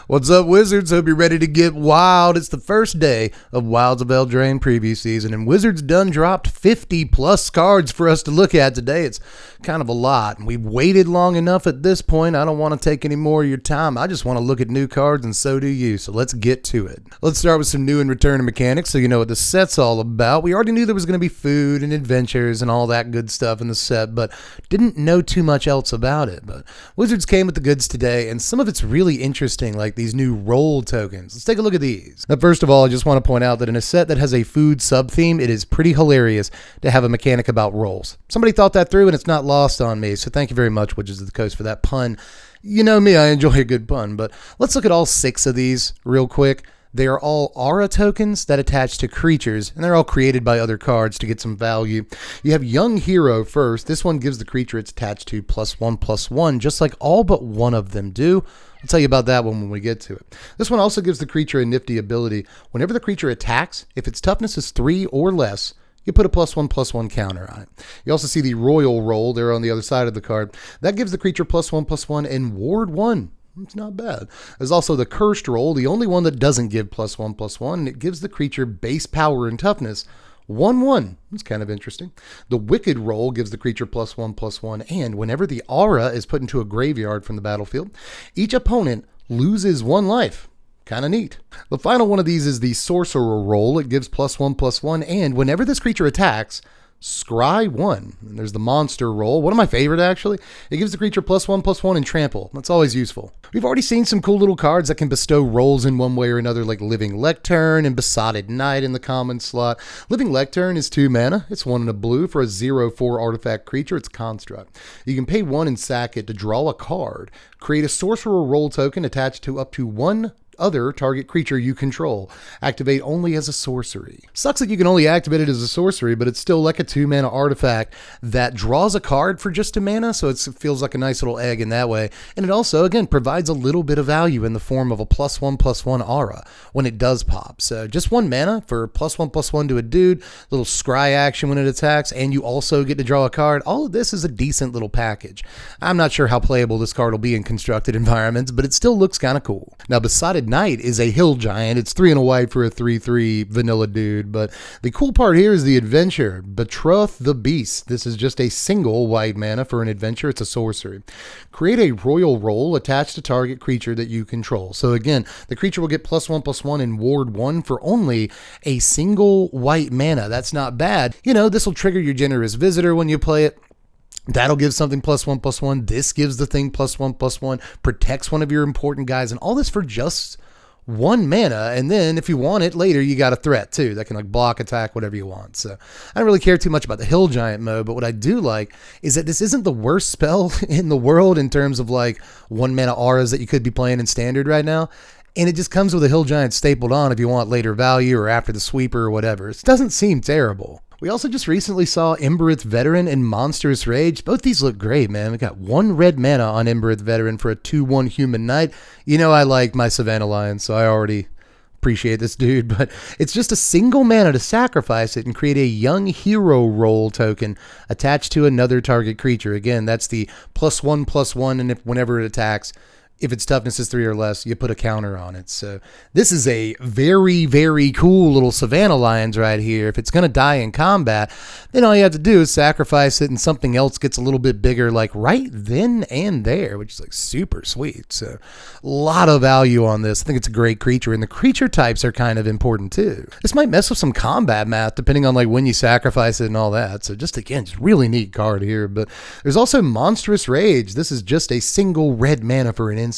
What's up, Wizards? Hope you're ready to get wild. It's the first day of Wilds of Eldraine preview season, and Wizards done dropped 50 plus cards for us to look at today. It's kind of a lot, and we've waited long enough at this point. I don't want to take any more of your time. I just want to look at new cards, and so do you. So let's get to it. Let's start with some new and returning mechanics so you know what the set's all about. We already knew there was going to be food and adventures and all that good stuff in the set, but didn't know too much else about it. But Wizards came with the goods today, and some of it's really interesting, like these new role tokens. Let's take a look at these. Now, first of all, I just want to point out that in a set that has a food sub-theme, it is pretty hilarious to have a mechanic about rolls. Somebody thought that through, and it's not lost on me, so thank you very much, Witches of the Coast, for that pun. You know me, I enjoy a good pun, but let's look at all 6 of these real quick. They are all aura tokens that attach to creatures, and they're all created by other cards to get some value. You have Young Hero first. This one gives the creature it's attached to +1/+1, just like all but one of them do. I'll tell you about that one when we get to it. This one also gives the creature a nifty ability. Whenever the creature attacks, if its toughness is 3 or less, you put a +1/+1 counter on it. You also see the Royal Roll there on the other side of the card. That gives the creature +1/+1 and Ward 1. It's not bad. There's also the Cursed Roll, the only one that doesn't give +1/+1, and it gives the creature base power and toughness 1/1. It's kind of interesting. The Wicked Roll gives the creature +1/+1, and whenever the aura is put into a graveyard from the battlefield, each opponent loses 1 life. Kind of neat. The final one of these is the Sorcerer Roll. It gives +1/+1, and whenever this creature attacks, scry 1. And there's the Monster Roll. One of my favorite, actually. It gives the creature +1/+1 and trample. That's always useful. We've already seen some cool little cards that can bestow rolls in one way or another, like Living Lectern and Besotted Knight in the common slot. Living Lectern is 2 mana. It's 1 and a blue for a 0/4 artifact creature. It's construct. You can pay 1 and sack it to draw a card. Create a Sorcerer Roll token attached to up to 1 other target creature you control. Activate only as a sorcery. Sucks that you can only activate it as a sorcery, but it's still like a 2 mana artifact that draws a card for just 2 mana, so it feels like a nice little egg in that way. And it also, again, provides a little bit of value in the form of a +1/+1 aura when it does pop. So just 1 mana for +1/+1 to a dude, little scry action when it attacks, and you also get to draw a card. All of this is a decent little package. I'm not sure how playable this card will be in constructed environments, but it still looks kind of cool. Now, Besotted Knight is a hill giant. It's 3 and a white for a 3/3 vanilla dude, but the cool part here is the adventure. Betroth the Beast. This is just a single white mana for an adventure. It's a sorcery. Create a Royal Roll attached to target creature that you control. So again, the creature will get +1/+1 and Ward 1 for only a single white mana. That's not bad. You know, this will trigger your Generous Visitor when you play it. That'll give something +1/+1. This gives the thing +1/+1, protects one of your important guys, and all this for just 1 mana. And then if you want it later, you got a threat too that can like block, attack, whatever you want. So I don't really care too much about the hill giant mode, but what I do like is that this isn't the worst spell in the world in terms of like 1 mana auras that you could be playing in standard right now. And it just comes with a hill giant stapled on if you want later value or after the sweeper or whatever. It doesn't seem terrible. We also just recently saw Embereth Veteran and Monstrous Rage. Both these look great, man. We got 1 red mana on Embereth Veteran for a 2/1 human knight. You know I like my Savannah Lion, so I already appreciate this dude, but it's just a single mana to sacrifice it and create a Young Hero Roll token attached to another target creature. Again, that's the +1/+1, and whenever it attacks, if its toughness is 3 or less, you put a counter on it. So this is a very, very cool little Savannah Lions right here. If it's going to die in combat, then all you have to do is sacrifice it and something else gets a little bit bigger, like right then and there, which is like super sweet. So a lot of value on this. I think it's a great creature, and the creature types are kind of important too. This might mess with some combat math depending on like when you sacrifice it and all that. So just again, just really neat card here. But there's also Monstrous Rage. This is just a single red mana for an instant.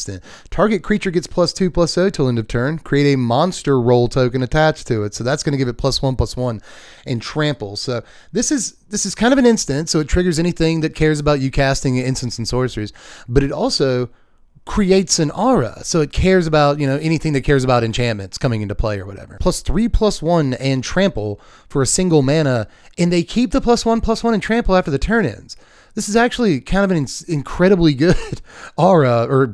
Target creature gets +2/+0 till end of turn. Create a Monster Roll token attached to it. So that's going to give it +1/+1 and trample. So this is kind of an instant, so it triggers anything that cares about you casting instants and sorceries. But it also creates an aura, so it cares about, you know, anything that cares about enchantments coming into play or whatever. +3/+1 and trample for a single mana, and they keep the +1/+1 and trample after the turn ends. This is actually kind of an incredibly good aura, or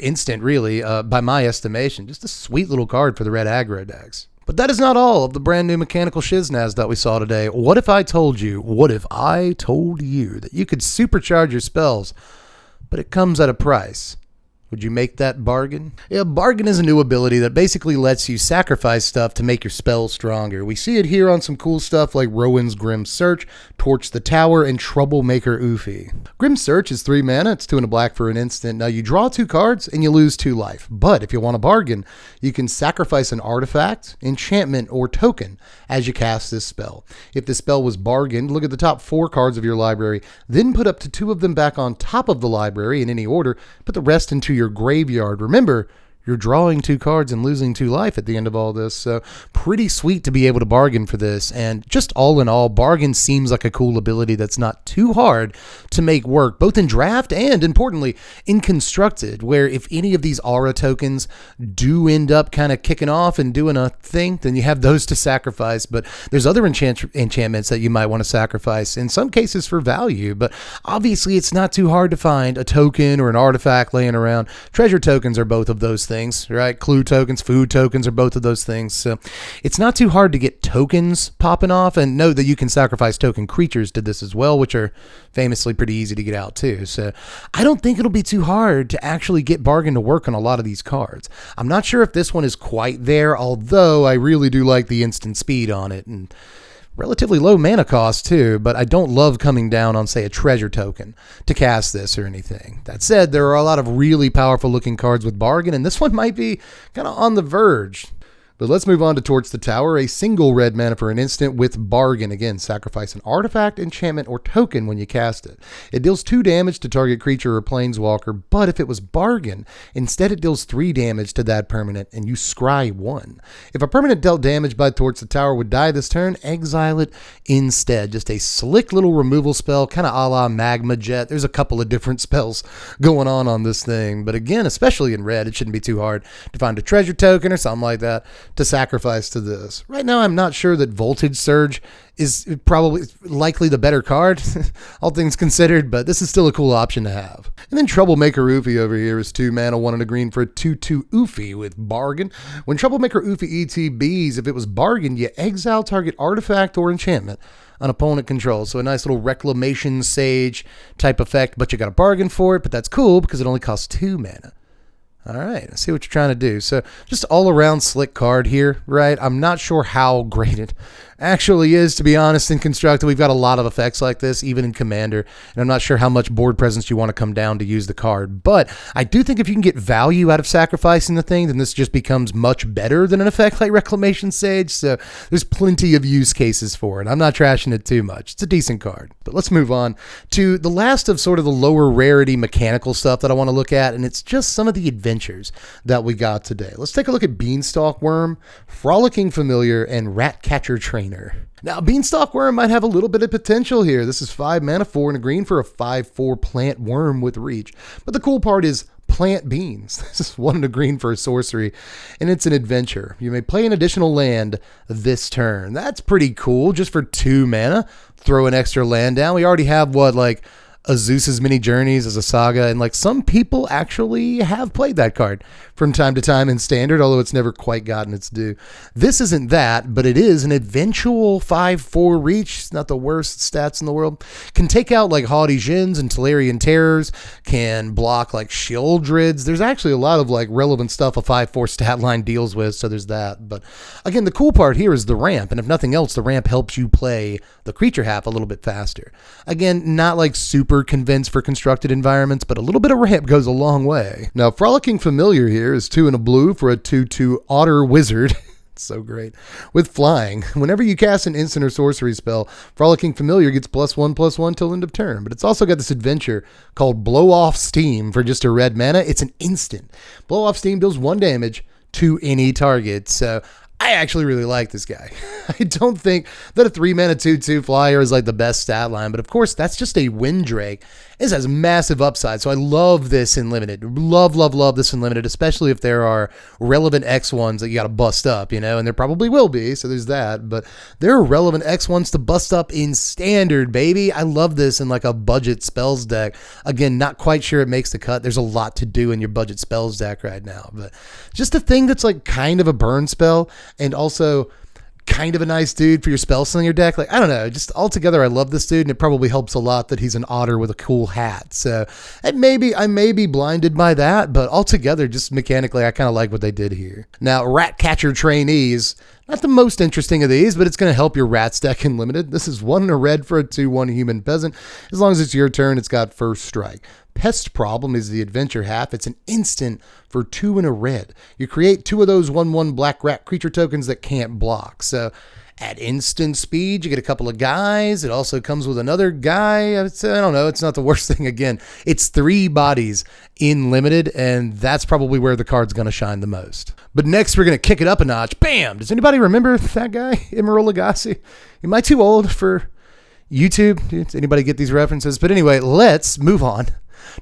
instant really, by my estimation. Just a sweet little card for the red aggro decks. But that is not all of the brand new mechanical shiznaz that we saw today. What if I told you that you could supercharge your spells, but it comes at a price? Would you make that bargain? Yeah, bargain is a new ability that basically lets you sacrifice stuff to make your spells stronger. We see it here on some cool stuff like Rowan's Grim Search, Torch the Tower, and Troublemaker Oofy. Grim Search is 3 mana, it's 2 and a black for an instant. Now you draw 2 cards and you lose 2 life. But if you want a bargain, you can sacrifice an artifact, enchantment, or token as you cast this spell. If the spell was bargained, look at the top 4 cards of your library, then put up to 2 of them back on top of the library in any order, put the rest into your graveyard. Remember, you're drawing 2 cards and losing 2 life at the end of all this, so pretty sweet to be able to bargain for this. And just all in all, bargain seems like a cool ability that's not too hard to make work, both in draft and, importantly, in constructed, where if any of these aura tokens do end up kind of kicking off and doing a thing, then you have those to sacrifice. But there's other enchantments that you might want to sacrifice, in some cases for value, but obviously it's not too hard to find a token or an artifact laying around. Treasure tokens are both of those things, right? Clue tokens, food tokens are both of those things. So it's not too hard to get tokens popping off, and know that you can sacrifice token creatures to this as well, which are famously pretty easy to get out too. So I don't think it'll be too hard to actually get bargain to work on a lot of these cards. I'm not sure if this one is quite there, although I really do like the instant speed on it and relatively low mana cost too, but I don't love coming down on, say, a treasure token to cast this or anything. That said, there are a lot of really powerful looking cards with bargain, and this one might be kind of on the verge. But let's move on to Torch the Tower, a single red mana for an instant with bargain. Again, sacrifice an artifact, enchantment, or token when you cast it. It deals 2 damage to target creature or planeswalker, but if it was bargain, instead it deals 3 damage to that permanent, and you scry 1. If a permanent dealt damage by Torch the Tower would die this turn, exile it instead. Just a slick little removal spell, kind of a la Magma Jet. There's a couple of different spells going on this thing, but again, especially in red, it shouldn't be too hard to find a treasure token or something like that to sacrifice to this. Right now, I'm not sure that Voltage Surge is probably likely the better card, all things considered, but this is still a cool option to have. And then Troublemaker Oofy over here is 2 mana, 1 and a green for a 2/2 Oofy with bargain. When Troublemaker Oofy ETBs, if it was bargain, you exile target artifact or enchantment an opponent controls. So a nice little Reclamation Sage type effect, but you got a bargain for it, but that's cool because it only costs 2 mana. All right, I see what you're trying to do. So just all around slick card here, right? I'm not sure how great it actually is, to be honest. In Constructed, we've got a lot of effects like this, even in Commander, and I'm not sure how much board presence you want to come down to use the card. But I do think if you can get value out of sacrificing the thing, then this just becomes much better than an effect like Reclamation Sage. So there's plenty of use cases for it. I'm not trashing it too much. It's a decent card. But let's move on to the last of sort of the lower rarity mechanical stuff that I want to look at, and it's just some of the adventures that we got today. Let's take a look at Beanstalk Worm, Frolicking Familiar, and Ratcatcher Trainer. Now, Beanstalk Worm might have a little bit of potential here. This is 5 mana, 4 and a green for a 5/4 plant worm with reach. But the cool part is plant beans. This is 1 and a green for a sorcery, and it's an adventure. You may play an additional land this turn. That's pretty cool. Just for 2 mana, throw an extra land down. We already have, Zeus's Many Journeys as a saga, and some people actually have played that card from time to time in Standard, although it's never quite gotten its due. This isn't that, but it is an eventual 5/4 reach. It's not the worst stats in the world. Can take out Haughty Djinns and Tolarian Terrors, can block Sheoldreds. There's actually a lot of relevant stuff a 5/4 stat line deals with, so there's that. But again, the cool part here is the ramp, and if nothing else, the ramp helps you play the creature half a little bit faster. Again, not super convinced for constructed environments, but a little bit of ramp goes a long way. Now, Frolicking Familiar here is 2 and a blue for a 2/2 Otter Wizard. It's so great. With flying. Whenever you cast an instant or sorcery spell, Frolicking Familiar gets +1/+1 till end of turn. But it's also got this adventure called Blow Off Steam for just a red mana. It's an instant. Blow Off Steam deals 1 damage to any target. So I actually really like this guy. I don't think that a 3 mana 2/2 flyer is the best stat line, but of course that's just a Windrake. This has massive upside, so I love this in Limited. Love this in Limited, especially if there are relevant X1s that you got to bust up, and there probably will be, so there's that, but there are relevant X1s to bust up in Standard, baby. I love this in a budget spells deck. Again, not quite sure it makes the cut. There's a lot to do in your budget spells deck right now, but just a thing that's kind of a burn spell, and also kind of a nice dude for your spell slinger deck. Like, I don't know, just altogether, I love this dude, and it probably helps a lot that he's an otter with a cool hat. So I may be blinded by that, but altogether, just mechanically, I kind of like what they did here. Now, rat catcher trainees, not the most interesting of these, but it's going to help your rats deck in limited. This is 1 and a red for a 2/1 human peasant. As long as it's your turn, it's got first strike. Pest Problem is the adventure half. It's an instant for 2 and a red. You create 2 of those 1/1 black rat creature tokens that can't block. So at instant speed, you get a couple of guys. It also comes with another guy. I don't know. It's not the worst thing. Again, it's 3 bodies in limited, and that's probably where the card's going to shine the most. But next, we're going to kick it up a notch. Bam! Does anybody remember that guy, Emerald Lagasse? Am I too old for YouTube? Does anybody get these references? But anyway, let's move on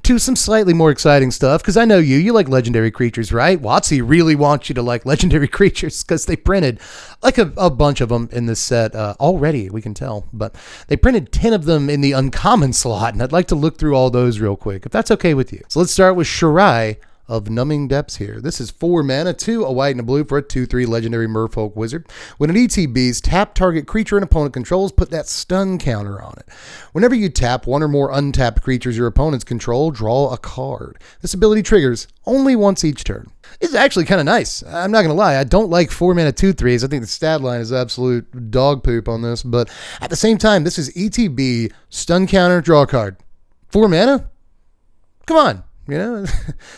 to some slightly more exciting stuff, because I know you like legendary creatures, right? WOTC really wants you to like legendary creatures because they printed like a bunch of them in this set already, we can tell, but they printed 10 of them in the uncommon slot, and I'd like to look through all those real quick, if that's okay with you. So let's start with Shirai of Numbing Depths here. This is 4 mana, 2, a white and a blue for a 2/3 legendary merfolk wizard. When it ETBs, tap target creature an opponent controls, put that stun counter on it. Whenever you tap 1 or more untapped creatures your opponents control, draw a card. This ability triggers only once each turn. It's actually kind of nice. I'm not going to lie. I don't like 4 mana 2/3s. I think the stat line is absolute dog poop on this, but at the same time, this is ETB, stun counter, draw a card. 4 mana? Come on. You know,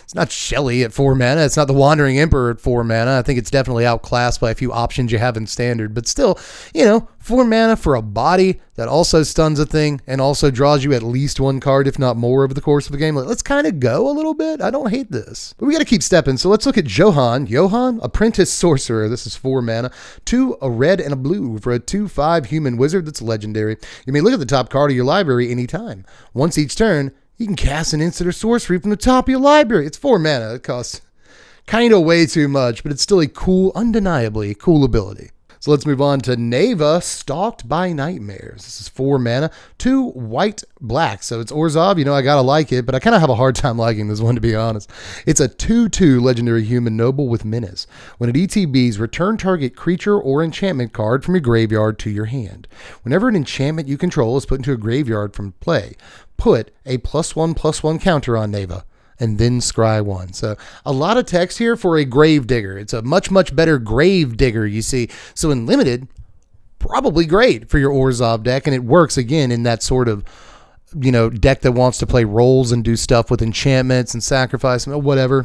it's not Shelly at 4 mana. It's not the Wandering Emperor at 4 mana. I think it's definitely outclassed by a few options you have in Standard. But still, 4 mana for a body that also stuns a thing and also draws you at least 1 card, if not more, over the course of the game. Let's kind of go a little bit. I don't hate this. But we got to keep stepping. So let's look at Johan, Apprentice Sorcerer. This is 4 mana, 2, a red and a blue for a 2/5 human wizard that's legendary. You may look at the top card of your library anytime. Once each turn, you can cast an instant or sorcery from the top of your library. It's 4 mana. It costs kind of way too much, but it's still a cool, undeniably cool ability. So let's move on to Neva, Stalked by Nightmares. This is 4 mana, 2 white, black. So it's Orzhov. I gotta like it, but I kind of have a hard time liking this one, to be honest. It's a 2/2 legendary human noble with menace. When it ETBs, return target creature or enchantment card from your graveyard to your hand. Whenever an enchantment you control is put into a graveyard from play, put a +1/+1 counter on Neva, and then scry 1. So a lot of text here for a grave digger. It's a much, much better grave digger, you see. So in limited, probably great for your Orzhov deck, and it works again in that sort of deck that wants to play roles and do stuff with enchantments and sacrifice and whatever,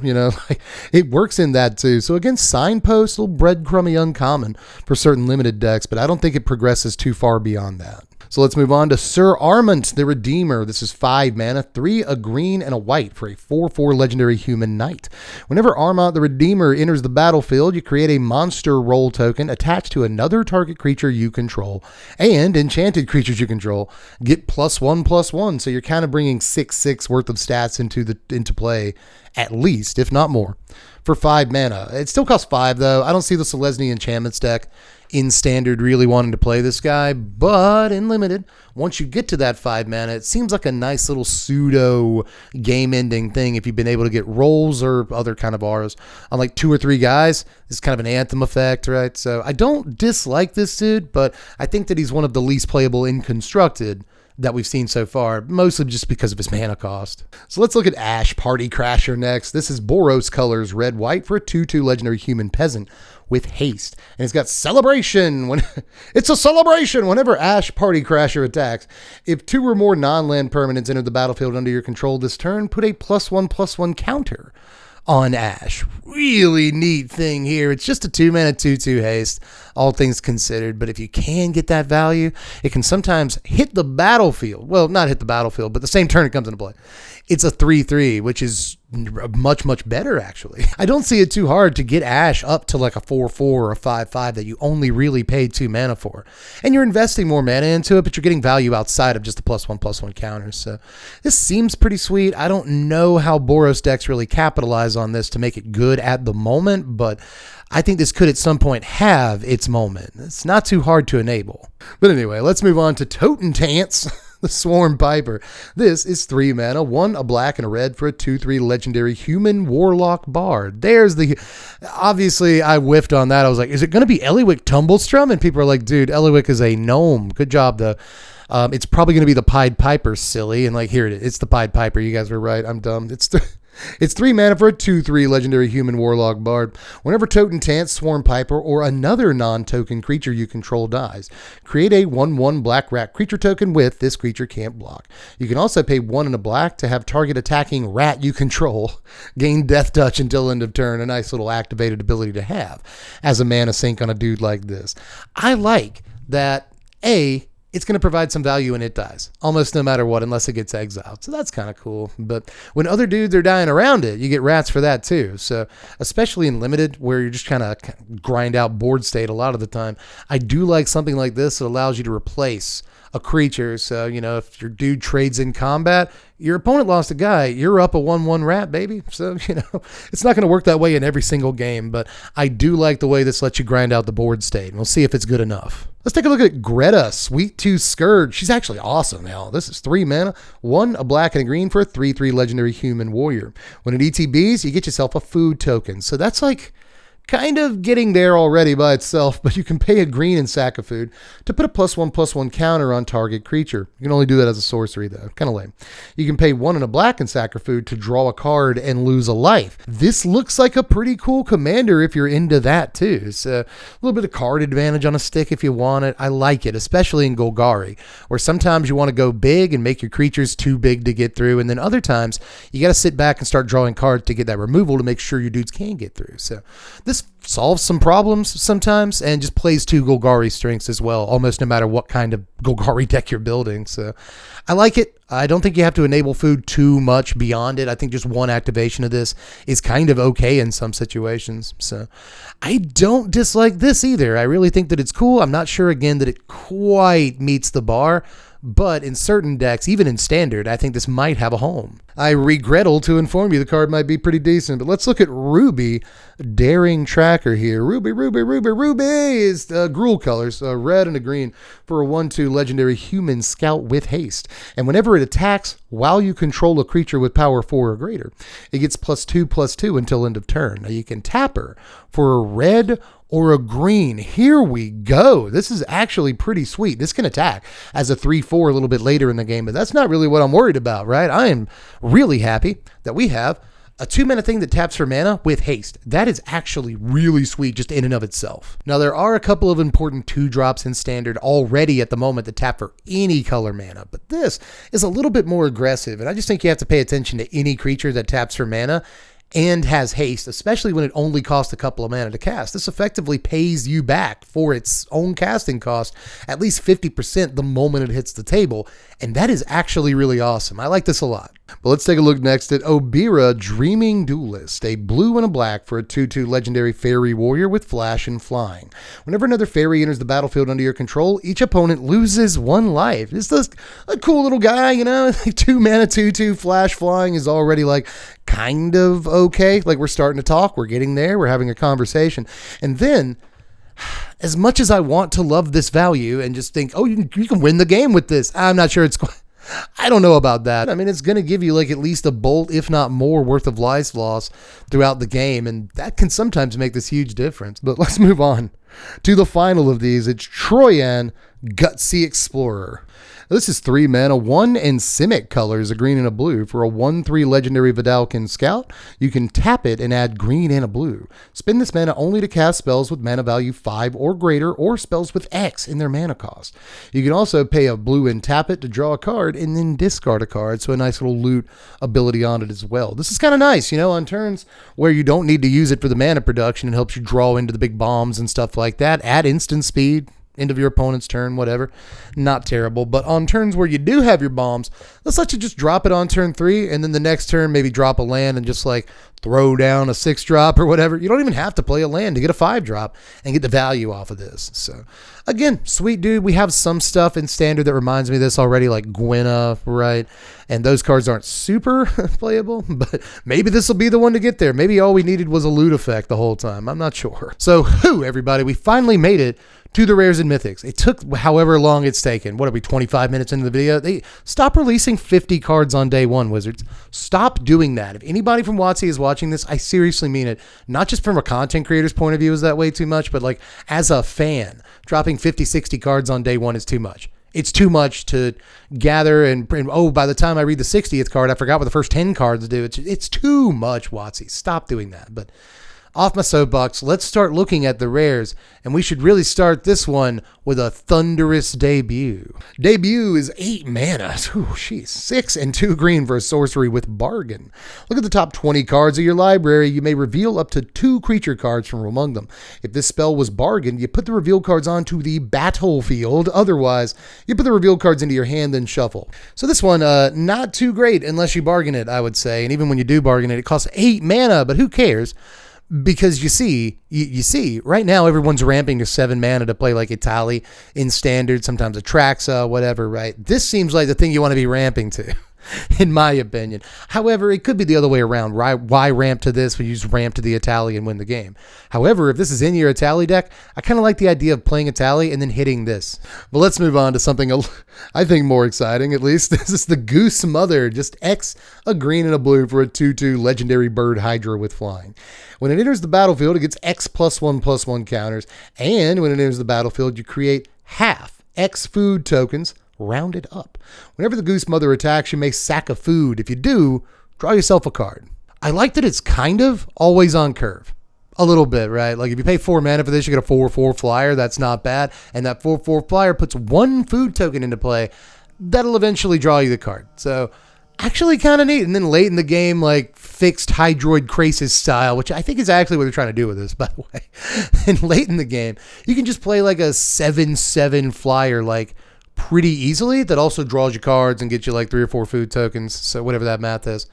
it works in that too. So again, Signpost, little breadcrumby uncommon for certain limited decks, but I don't think it progresses too far beyond that. So let's move on to Sir Armant the Redeemer. This is 5 mana, 3, a green and a white for a 4/4 legendary human knight. Whenever Armant the Redeemer enters the battlefield, you create a monster role token attached to another target creature you control, and enchanted creatures you control get +1/+1. So you're kind of bringing 6/6 worth of stats into play, at least, if not more, for 5 mana. It still costs 5 though. I don't see the Selesny enchantments deck in Standard really wanting to play this guy, but in limited, once you get to that 5 mana, it seems like a nice little pseudo game-ending thing if you've been able to get rolls or other kind of auras on like 2 or 3 guys. It's kind of an anthem effect, right? So I don't dislike this dude, but I think that he's one of the least playable in Constructed that we've seen so far, mostly just because of his mana cost. So let's look at Ash Party Crasher next. This is Boros colors, red-white for a 2/2 legendary human peasant with haste. And it's got celebration. It's a celebration whenever Ash Party Crasher attacks. If 2 or more non-land permanents enter the battlefield under your control this turn, put a +1/+1 counter on Ash. Really neat thing here. It's just a 2 mana 2/2 haste, all things considered, but if you can get that value, it can sometimes hit the battlefield. Well, not hit the battlefield, but the same turn it comes into play. It's a 3/3, which is much, much better, actually. I don't see it too hard to get Ash up to like a 4/4 or a 5/5 that you only really paid 2 mana for. And you're investing more mana into it, but you're getting value outside of just the +1/+1 counters. So this seems pretty sweet. I don't know how Boros decks really capitalize on this to make it good at the moment, but I think this could at some point have its moment. It's not too hard to enable. But anyway, let's move on to Totentants. the Swarm Piper. This is 3 mana, 1 a black and a red for a 2/3 legendary human warlock bard. There's the... Obviously, I whiffed on that. I was like, is it going to be Eliwick Tumblestrum? And people are like, dude, Eliwick is a gnome. Good job, though. It's probably going to be the Pied Piper, silly. And like, here it is. It's the Pied Piper. You guys were right. I'm dumb. It's 3 mana for a 2/3 legendary human warlock bard. Whenever Totem Swarm Piper or another non-token creature you control dies, create a 1/1 black rat creature token with this creature can't block. You can also pay 1 and a black to have target attacking rat you control gain death touch until end of turn. A nice little activated ability to have as a mana sink on a dude like this. I like that it's going to provide some value when it dies, almost no matter what, unless it gets exiled. So that's kind of cool. But when other dudes are dying around it, you get rats for that too. So especially in limited, where you're just trying to grind out board state a lot of the time, I do like something like this that allows you to replace a creature. So, you know, if your dude trades in combat, your opponent lost a guy, you're up a 1/1 rat, baby. So, you know, it's not going to work that way in every single game, but I do like the way this lets you grind out the board state, and we'll see if it's good enough. Let's take a look at Greta, Sweet Tooth Scourge. She's actually awesome now. This is 3 mana, 1 a black and a green for a 3/3 legendary human warrior. When it ETBs, you get yourself a food token. So that's like kind of getting there already by itself, but you can pay a green and sack of food to put a +1/+1 counter on target creature. You can only do that as a sorcery, though. Kind of lame. You can pay 1 and a black and sack of food to draw a card and lose a life. This looks like a pretty cool commander if you're into that, too. So a little bit of card advantage on a stick if you want it. I like it, especially in Golgari, where sometimes you want to go big and make your creatures too big to get through, and then other times you got to sit back and start drawing cards to get that removal to make sure your dudes can get through. So this solves some problems sometimes and just plays to Golgari strengths as well, almost no matter what kind of Golgari deck you're building. So I like it. I don't think you have to enable food too much beyond it. I think just one activation of this is kind of okay in some situations. So I don't dislike this either. I really think that it's cool. I'm not sure, again, that it quite meets the bar, but in certain decks, even in standard, I think this might have a home. I regret to inform you the card might be pretty decent, but let's look at Ruby, Daring Tracker here. Ruby is Gruul colors, a red and a green for a 1/2 legendary human scout with haste. And whenever it attacks while you control a creature with power 4 or greater, it gets +2/+2 until end of turn. Now you can tap her for a red or a green. Here we go. This is actually pretty sweet. This can attack as a 3/4 a little bit later in the game, but that's not really what I'm worried about, right? I am really happy that we have a 2-mana thing that taps for mana with haste. That is actually really sweet just in and of itself. Now, there are a couple of important 2-drops in standard already at the moment that tap for any color mana, but this is a little bit more aggressive, and I just think you have to pay attention to any creature that taps for mana and has haste, especially when it only costs a couple of mana to cast. This effectively pays you back for its own casting cost at least 50% the moment it hits the table, and that is actually really awesome. I like this a lot. But let's take a look next at Obira, Dreaming Duelist, a blue and a black for a 2/2 legendary fairy warrior with flash and flying. Whenever another fairy enters the battlefield under your control, each opponent loses 1 life. This is a cool little guy, you know, 2 mana, 2/2 flash flying is already like kind of okay. Like we're starting to talk, we're getting there, we're having a conversation. And then, as much as I want to love this value and just think, oh, you can win the game with this, I'm not sure it's quite... I don't know about that. I mean, it's going to give you like at least a bolt, if not more, worth of life loss throughout the game, and that can sometimes make this huge difference. But let's move on to the final of these. It's Troyan, Gutsy Explorer. This is 3 mana, 1 in Simic colors, a green and a blue, for a 1/3 legendary Vidalcan Scout. You can tap it and add green and a blue. Spend this mana only to cast spells with mana value 5 or greater, or spells with X in their mana cost. You can also pay a blue and tap it to draw a card and then discard a card, so a nice little loot ability on it as well. This is kind of nice, you know, on turns where you don't need to use it for the mana production. It helps you draw into the big bombs and stuff like that. Add instant speed, end of your opponent's turn, whatever. Not terrible. But on turns where you do have your bombs, let's let you just drop it on turn 3, and then the next turn maybe drop a land and just like throw down a 6-drop or whatever. You don't even have to play a land to get a 5-drop and get the value off of this. So again, sweet dude. We have some stuff in standard that reminds me of this already, like Gwenna, right? And those cards aren't super playable, but maybe this will be the one to get there. Maybe all we needed was a loot effect the whole time. I'm not sure. So everybody, we finally made it to the rares and mythics. It took however long it's taken. What are we, 25 minutes into the video? They stop releasing 50 cards on day one, Wizards. Stop doing that. If anybody from WOTC is watching this, I seriously mean it. Not just from a content creator's point of view is that way too much, but like as a fan, dropping 50, 60 cards on day one is too much. It's too much to gather and oh, by the time I read the 60th card, I forgot what the first 10 cards do. It's too much, WOTC. Stop doing that. But off my soapbox, let's start looking at the rares, and we should really start this one with a thunderous debut. Debut is 8 mana. Ooh, geez, 6 and 2 green for a sorcery with bargain. Look at the top 20 cards of your library. You may reveal up to 2 creature cards from among them. If this spell was bargain, you put the revealed cards onto the battlefield. Otherwise, you put the revealed cards into your hand, then shuffle. So this one, not too great unless you bargain it, I would say. And even when you do bargain it, it costs 8 mana, but who cares? Because you see, right now everyone's ramping to 7 mana to play like Italy in standard, sometimes Atraxa, whatever, right? This seems like the thing you want to be ramping to, in my opinion. However, it could be the other way around. Why ramp to this when you just ramp to the Italy and win the game? However, if this is in your Italy deck, I kind of like the idea of playing Italy and then hitting this. But let's move on to something I think more exciting, at least. This is the Goose Mother, just X, a green and a blue for a 2/2 legendary bird Hydra with flying. When it enters the battlefield, it gets X +1/+1 counters, and when it enters the battlefield, you create half X food tokens rounded up. Whenever the Goose Mother attacks, you may sack a food. If you do, draw yourself a card. I like that it's kind of always on curve. A little bit, right? Like if you pay 4 mana for this, you get a 4/4 flyer. That's not bad. And that 4/4 flyer puts 1 food token into play. That'll eventually draw you the card. So actually kind of neat. And then late in the game, like fixed Hydroid Krasis style, which I think is actually what they're trying to do with this, by the way. And late in the game, you can just play like a 7/7 flyer, like pretty easily, that also draws you cards and gets you like 3 or 4 food tokens. So whatever that math is.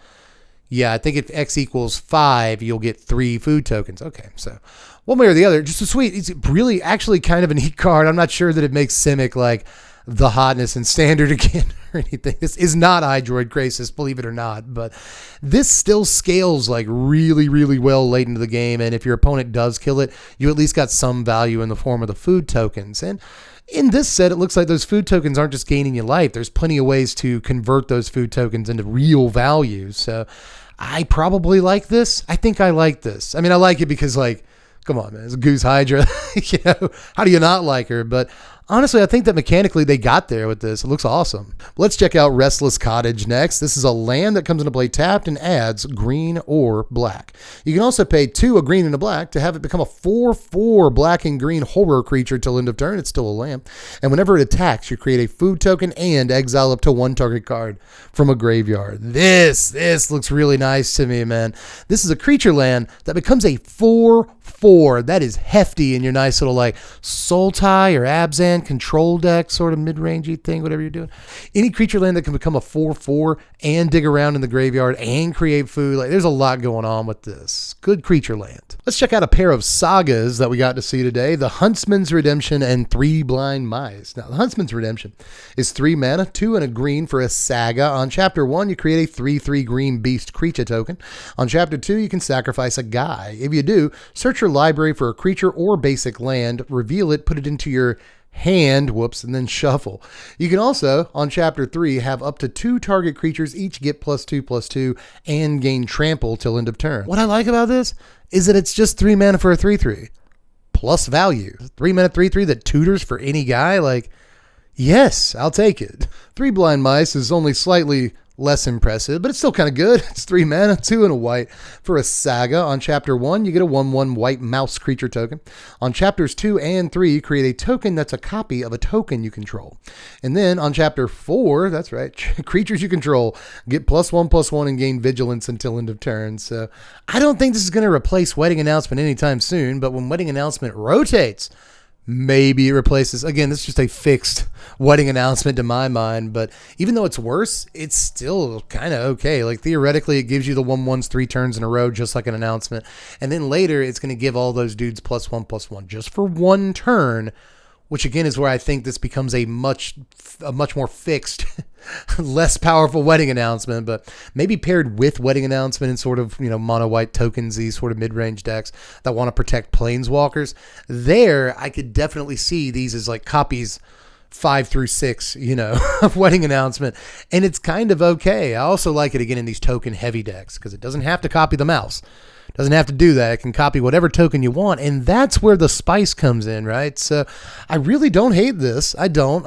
Yeah, I think if X equals 5, you'll get 3 food tokens. Okay, so one way or the other, just a sweet. It's really actually kind of a neat card. I'm not sure that it makes Simic like the hotness in standard again or anything. This is not Hydroid Krasis, believe it or not, but this still scales like really, really well late into the game. And if your opponent does kill it, you at least got some value in the form of the food tokens. And in this set, it looks like those food tokens aren't just gaining you life. There's plenty of ways to convert those food tokens into real value. So I probably like this. I think I like this. I mean, I like it because, like, come on, man, it's a Goose Hydra. You know, how do you not like her? But honestly, I think that mechanically they got there with this. It looks awesome. Let's check out Restless Cottage next. This is a land that comes into play tapped and adds green or black. You can also pay 2 a green and a black to have it become a 4/4 black and green horror creature till end of turn. It's still a land. And whenever it attacks, you create a food token and exile up to 1 target card from a graveyard. This looks really nice to me, man. This is a creature land that becomes a 4/4. That is hefty in your nice little like Sultai or Abzan control deck, sort of mid-rangey thing, whatever you're doing. Any creature land that can become a 4/4 and dig around in the graveyard and create food. Like, there's a lot going on with this. Good creature land. Let's check out a pair of sagas that we got to see today. The Huntsman's Redemption and 3 Blind Mice. Now, the Huntsman's Redemption is 3 mana, 2 and a green for a saga. On chapter 1, you create a 3/3 green beast creature token. On chapter 2, you can sacrifice a guy. If you do, search your library for a creature or basic land, reveal it, put it into your hand, and then shuffle. You can also, on chapter 3, have up to 2 target creatures each get +2/+2 and gain trample till end of turn. What I like about this is that it's just 3 mana for a 3/3 plus value. 3 mana 3/3 that tutors for any guy. Like, yes, I'll take it. 3 Blind Mice is only slightly less impressive, but it's still kind of good. It's 3 mana, 2 and a white for a saga. On chapter 1, you get a 1/1 white mouse creature token. On chapters 2 and 3, you create a token that's a copy of a token you control. And then on chapter 4, that's right, creatures you control get +1/+1 and gain vigilance until end of turn. So I don't think this is going to replace Wedding Announcement anytime soon, but when Wedding Announcement rotates, maybe it replaces. Again, this is just a fixed Wedding Announcement to my mind, but even though it's worse, it's still kind of okay. Like, theoretically, it gives you the 1/1s 3 turns in a row, just like an announcement. And then later, it's going to give all those dudes +1/+1 just for 1 turn, which again is where I think this becomes a much more fixed, less powerful wedding announcement, but maybe paired with wedding announcement and sort of, mono white tokens, these sort of mid-range decks that want to protect planeswalkers. There, I could definitely see these as like copies 5 through 6, of wedding announcement. And it's kind of okay. I also like it again in these token heavy decks because it doesn't have to copy the mouse. It doesn't have to do that. It can copy whatever token you want. And that's where the spice comes in, right? So I really don't hate this. I don't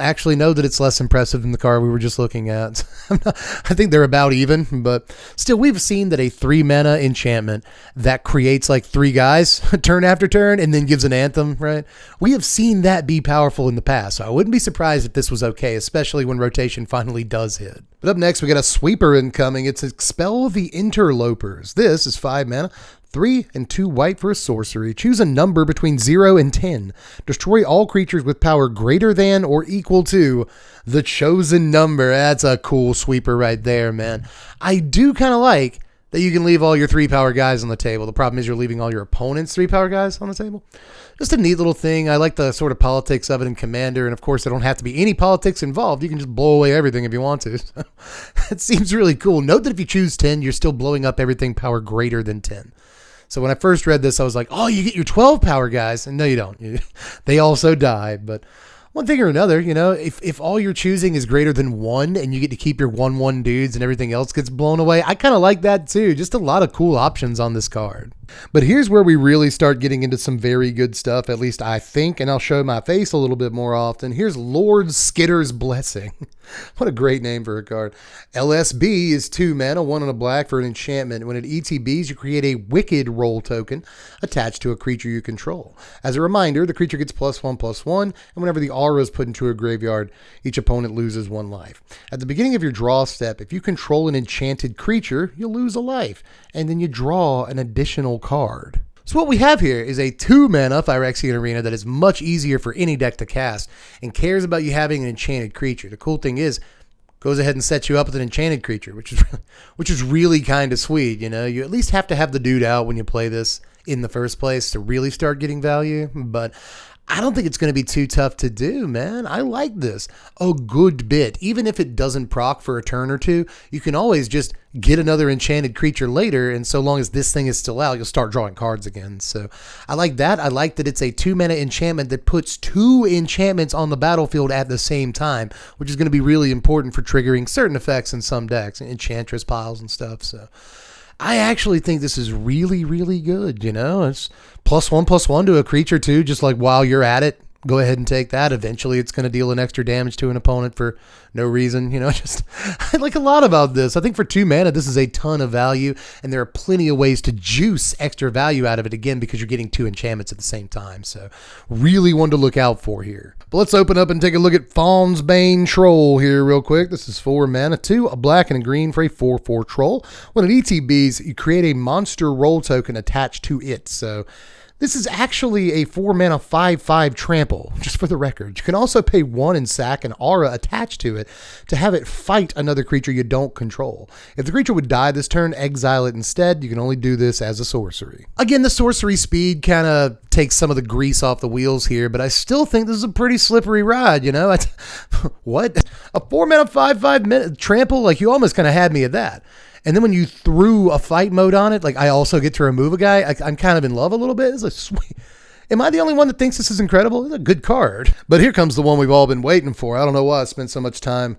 actually know that it's less impressive than the card we were just looking at. I think they're about even, but still, we've seen that a 3 mana enchantment that creates like 3 guys turn after turn and then gives an anthem, right? We have seen that be powerful in the past, so I wouldn't be surprised if this was okay, especially when rotation finally does hit. But up next, we got a sweeper incoming. It's Expel the Interlopers. This is 5 mana. 3 and 2 white for a sorcery. Choose a number between 0 and 10. Destroy all creatures with power greater than or equal to the chosen number. That's a cool sweeper right there, man. I do kind of like that you can leave all your 3-power guys on the table. The problem is you're leaving all your opponent's 3-power guys on the table. Just a neat little thing. I like the sort of politics of it in Commander, and of course, there don't have to be any politics involved. You can just blow away everything if you want to. So, it seems really cool. Note that if you choose 10, you're still blowing up everything power greater than 10. So when I first read this, I was like, oh, you get your 12 power guys. And no, you don't. They also die. But one thing or another, if all you're choosing is greater than 1 and you get to keep your 1/1 dudes and everything else gets blown away, I kind of like that too. Just a lot of cool options on this card. But here's where we really start getting into some very good stuff, at least I think, and I'll show my face a little bit more often. Here's Lord Skidders' Blessing. What a great name for a card. LSB is 2 mana, 1 and a black for an enchantment. When it ETBs, you create a Wicked Roll token attached to a creature you control. As a reminder, the creature gets +1/+1, and whenever the aura is put into a graveyard, each opponent loses 1 life. At the beginning of your draw step, if you control an enchanted creature, you'll lose a life, and then you draw an additional card. So what we have here is a 2 mana Phyrexian Arena that is much easier for any deck to cast and cares about you having an enchanted creature. The cool thing is, goes ahead and sets you up with an enchanted creature, which is really kind of sweet. You at least have to have the dude out when you play this in the first place to really start getting value, but I don't think it's going to be too tough to do, man. I like this a good bit. Even if it doesn't proc for a turn or two, you can always just get another enchanted creature later, and so long as this thing is still out, you'll start drawing cards again. So I like that. I like that it's a 2 mana enchantment that puts 2 enchantments on the battlefield at the same time, which is going to be really important for triggering certain effects in some decks, enchantress piles and stuff. So I actually think this is really, really good. It's +1/+1 to a creature too, just like while you're at it, go ahead and take that. Eventually it's going to deal an extra damage to an opponent for no reason. Just I like a lot about this. I think for 2 mana, this is a ton of value, and there are plenty of ways to juice extra value out of it, again, because you're getting 2 enchantments at the same time. So really one to look out for here. But let's open up and take a look at Fawn's Bane Troll here real quick. This is 4 mana, 2, a black and a green for a 4/4 troll. When it ETBs, you create a monster roll token attached to it. So this is actually a 4 mana 5/5 trample, just for the record. You can also pay 1 and sack an aura attached to it to have it fight another creature you don't control. If the creature would die this turn, exile it instead. You can only do this as a sorcery. Again, the sorcery speed kind of takes some of the grease off the wheels here, but I still think this is a pretty slippery ride, What? A 4 mana 5/5 trample? Like, you almost kind of had me at that. And then when you threw a fight mode on it, like I also get to remove a guy, I'm kind of in love a little bit. It's like, sweet. Am I the only one that thinks this is incredible? It's a good card. But here comes the one we've all been waiting for. I don't know why I spent so much time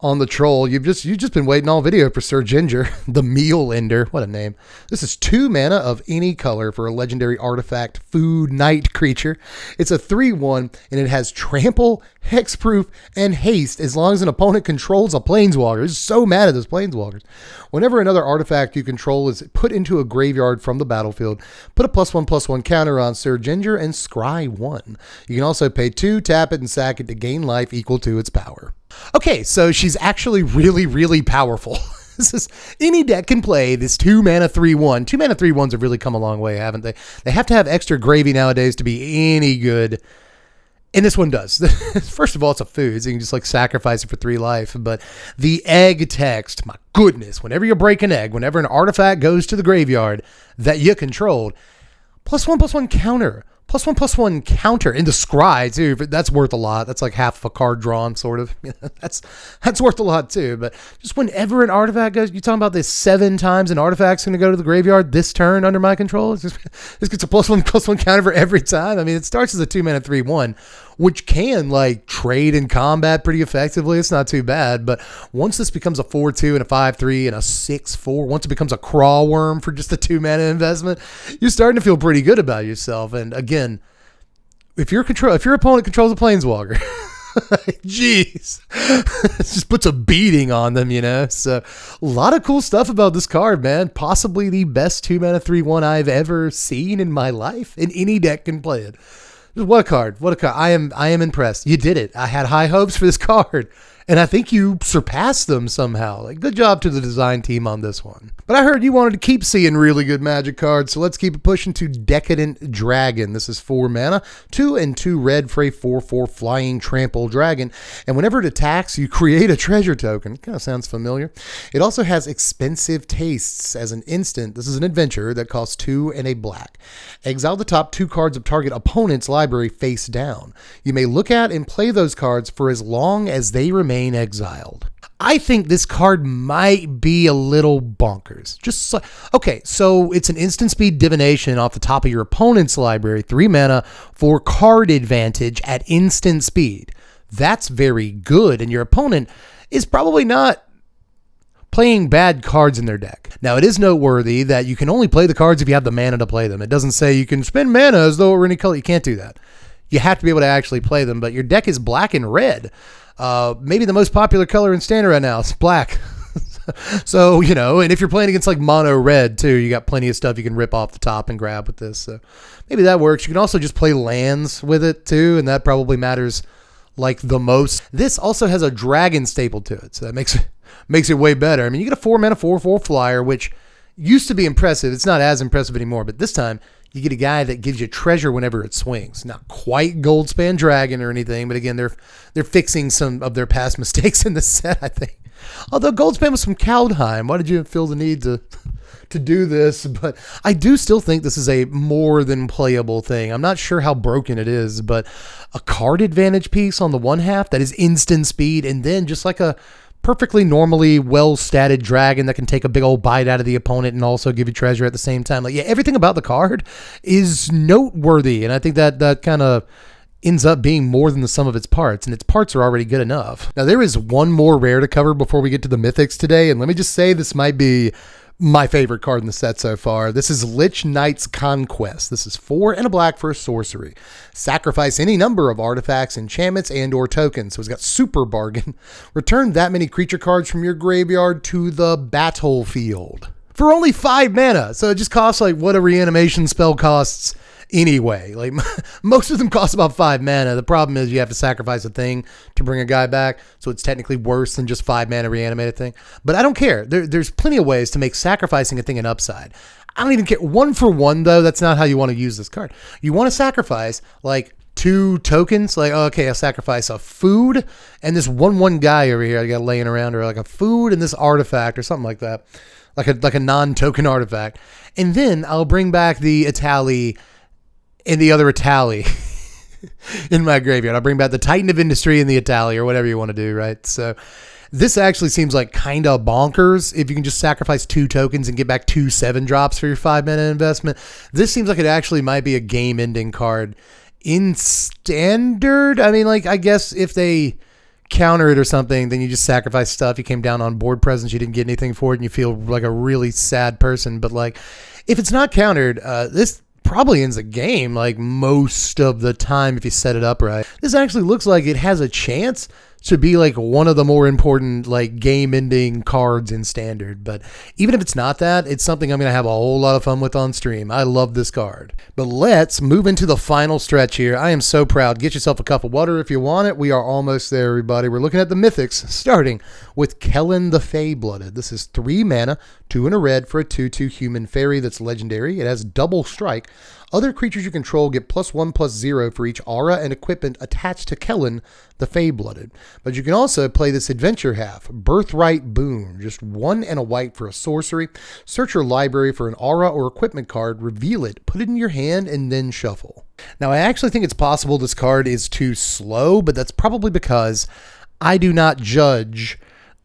on the troll. You've just been waiting all video for Sir Ginger, the Meal Ender. What a name. This is 2 mana of any color for a legendary artifact food night creature. It's a 3/1, and it has trample, hexproof, and haste as long as an opponent controls a planeswalker. It's so mad at those planeswalkers. Whenever another artifact you control is put into a graveyard from the battlefield, put a +1/+1 counter on Sir Ginger and scry 1. You can also pay 2, tap it, and sack it to gain life equal to its power. Okay, so she's actually really, really powerful. Any deck can play this 2 mana 3/1. 2 mana 3/1s have really come a long way, haven't they? They have to have extra gravy nowadays to be any good. And this one does. First of all, it's a food, so you can just sacrifice it for 3 life. But the egg text, my goodness, whenever you break an egg, whenever an artifact goes to the graveyard that you controlled, +1/+1 counter, +1/+1 counter into scry too. That's worth a lot. That's like half of a card drawn, sort of. That's worth a lot too. But just whenever an artifact goes, you're talking about this 7 times an artifact's going to go to the graveyard this turn under my control. This gets a +1/+1 counter for every time. I mean, it starts as a 2-mana 3/1, which can like trade in combat pretty effectively. It's not too bad. But once this becomes a 4/2 and a 5/3 and a 6/4, once it becomes a crawl worm for just a 2-mana investment, you're starting to feel pretty good about yourself. And again, if your opponent controls a planeswalker, jeez, it just puts a beating on them, you know. So a lot of cool stuff about this card, man. Possibly the best 2-mana 3/1 I've ever seen in my life, and any deck can play it. What a card. What a card. I am impressed. You did it. I had high hopes for this card, and I think you surpassed them somehow. Like, good job to the design team on this one. But I heard you wanted to keep seeing really good Magic cards, so let's keep it pushing to Decadent Dragon. This is 4 mana, 2 and 2 red for a 4/4 flying trample dragon, and whenever it attacks, you create a treasure token. Kind of sounds familiar. It also has Expensive Tastes as an instant. This is an adventure that costs 2 and a black. Exile the top 2 cards of target opponent's library face down. You may look at and play those cards for as long as they remain exiled. I think this card might be a little bonkers. Okay, so it's an instant speed divination off the top of your opponent's library, 3 mana for card advantage at instant speed. That's very good, and your opponent is probably not playing bad cards in their deck. Now, it is noteworthy that you can only play the cards if you have the mana to play them. It doesn't say you can spend mana as though it were any color. You can't do that. You have to be able to actually play them, but your deck is black and red. Maybe the most popular color in Standard right now is black. So, you know, and if you're playing against like mono red too, you got plenty of stuff you can rip off the top and grab with this. So maybe that works. You can also just play lands with it too, and that probably matters like the most. This also has a dragon staple to it, so that makes it way better. I mean, you get a 4 mana 4/4 flyer, which used to be impressive. It's not as impressive anymore, but this time you get a guy that gives you treasure whenever it swings. Not quite Goldspan Dragon or anything, but again, they're fixing some of their past mistakes in the set, I think. Although Goldspan was from Kaldheim, why did you feel the need to do this? But I do still think this is a more than playable thing. I'm not sure how broken it is, but a card advantage piece on the one half that is instant speed, and then just like a perfectly normally well-statted dragon that can take a big old bite out of the opponent and also give you treasure at the same time. Like, yeah, everything about the card is noteworthy, and I think that kind of ends up being more than the sum of its parts, and its parts are already good enough. Now, there is one more rare to cover before we get to the mythics today, and let me just say this might be my favorite card in the set so far. This is Lich Knight's Conquest. This is 4 and a black for a sorcery. Sacrifice any number of artifacts, enchantments, and or tokens. So it's got super bargain. Return that many creature cards from your graveyard to the battlefield for only 5 mana. So it just costs like what a reanimation spell costs anyway. Like, most of them cost about 5 mana. The problem is you have to sacrifice a thing to bring a guy back, so it's technically worse than just 5 mana reanimated thing. But I don't care. There's plenty of ways to make sacrificing a thing an upside. I don't even care. 1 for 1, though, that's not how you want to use this card. You want to sacrifice like 2 tokens. Like, okay, I'll sacrifice a food and this 1/1 guy over here I got laying around, or like a food and this artifact or something like that. Like a non-token artifact. And then I'll bring back the Itali and the other Itali in my graveyard. I'll bring back the Titan of Industry and the Itali, or whatever you want to do, right? So this actually seems like kind of bonkers if you can just sacrifice 2 tokens and get back 2 7-drops for your 5 mana investment. This seems like it actually might be a game-ending card in Standard. I mean, like, I guess if they counter it or something, then you just sacrifice stuff. You came down on board presence, you didn't get anything for it, and you feel like a really sad person. But like, if it's not countered, this probably ends the game like most of the time if you set it up right. This actually looks like it has a chance to be like one of the more important like game-ending cards in Standard. But even if it's not that, it's something I'm going to have a whole lot of fun with on stream. I love this card. But let's move into the final stretch here. I am so proud. Get yourself a cup of water if you want it. We are almost there, everybody. We're looking at the mythics, starting with Kellen the Feyblood. This is 3 mana, 2 and a red for a 2/2 human fairy that's legendary. It has double strike. Other creatures you control get +1/+0 for each aura and equipment attached to Kellen the Feyblooded. But you can also play this adventure half, Birthright Boon, just 1 and a white for a sorcery. Search your library for an aura or equipment card, reveal it, put it in your hand, and then shuffle. Now, I actually think it's possible this card is too slow, but that's probably because I do not judge